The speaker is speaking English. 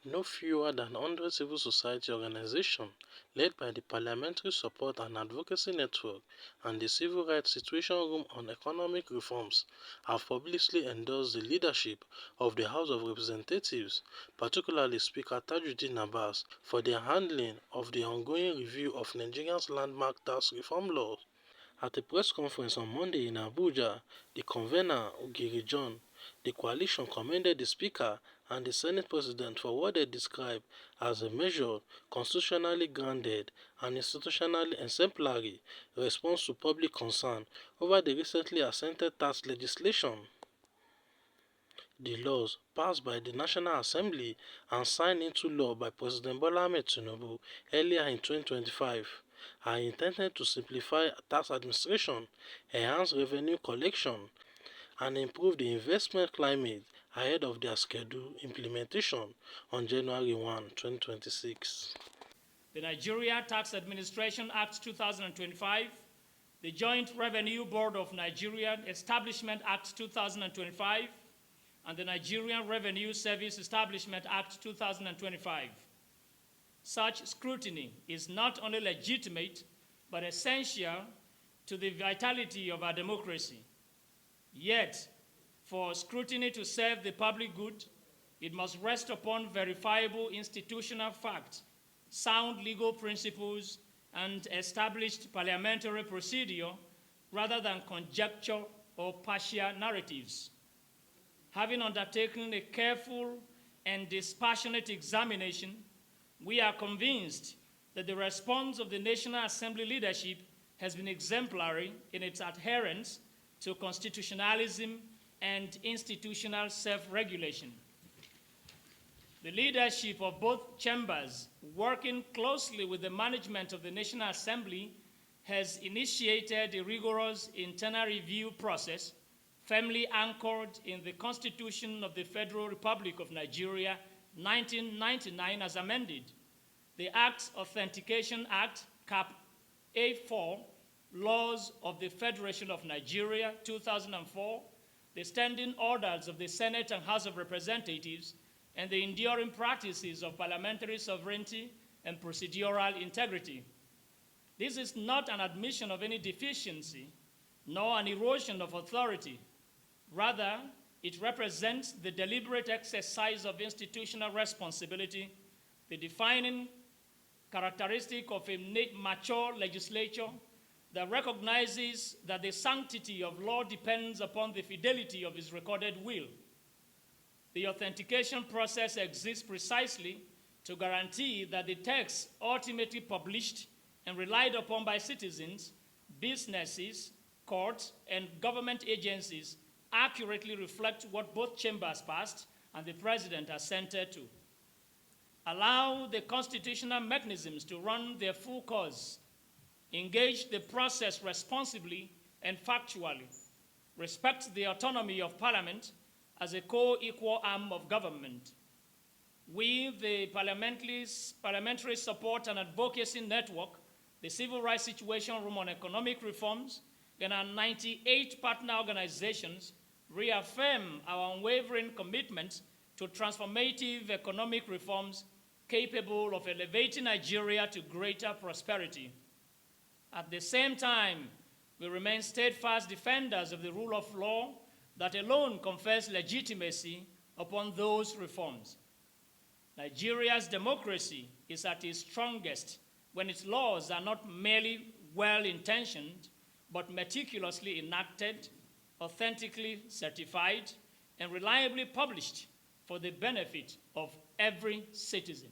No fewer than 100 civil society organizations, led by the Parliamentary Support and Advocacy Network and the Civil Rights Situation Room on Economic Reforms, have publicly endorsed the leadership of the House of Representatives, particularly Speaker Tajuddin Abbas, for their handling of the ongoing review of Nigeria's landmark tax reform laws. At a press conference on Monday in Abuja, the convener, Ugiri John, the coalition commended the Speaker and the Senate President for what they described as a measured, constitutionally grounded, and institutionally exemplary response to public concern over the recently assented tax legislation. The laws, passed by the National Assembly and signed into law by President Bola Ahmed Tinubu earlier in 2025, are intended to simplify tax administration, enhance revenue collection, and improve the investment climate ahead of their scheduled implementation on January 1, 2026. The Nigeria Tax Administration Act 2025, the Joint Revenue Board of Nigeria Establishment Act 2025, and the Nigerian Revenue Service Establishment Act 2025. Such scrutiny is not only legitimate, but essential to the vitality of our democracy. Yet, for scrutiny to serve the public good, it must rest upon verifiable institutional facts, sound legal principles, and established parliamentary procedure, rather than conjecture or partial narratives. Having undertaken a careful and dispassionate examination, we are convinced that the response of the National Assembly leadership has been exemplary in its adherence to constitutionalism and institutional self-regulation. The leadership of both chambers, working closely with the management of the National Assembly, has initiated a rigorous internal review process firmly anchored in the Constitution of the Federal Republic of Nigeria, 1999 as amended, the Acts Authentication Act, Cap A4, Laws of the Federation of Nigeria, 2004, the Standing Orders of the Senate and House of Representatives, and the enduring practices of parliamentary sovereignty and procedural integrity. This is not an admission of any deficiency, nor an erosion of authority. Rather, it represents the deliberate exercise of institutional responsibility, the defining characteristic of a mature legislature that recognizes that the sanctity of law depends upon the fidelity of its recorded will. The authentication process exists precisely to guarantee that the text ultimately published and relied upon by citizens, businesses, courts, and government agencies accurately reflect what both chambers passed and the President assented to. Allow the constitutional mechanisms to run their full course. Engage the process responsibly and factually. Respect the autonomy of Parliament as a co-equal arm of government. We, the Parliamentary Support and Advocacy Network, the Civil Rights Situation Room on Economic Reforms, and our 98 partner organizations reaffirm our unwavering commitment to transformative economic reforms capable of elevating Nigeria to greater prosperity. At the same time, we remain steadfast defenders of the rule of law that alone confers legitimacy upon those reforms. Nigeria's democracy is at its strongest when its laws are not merely well-intentioned, but meticulously enacted, authentically certified, and reliably published for the benefit of every citizen.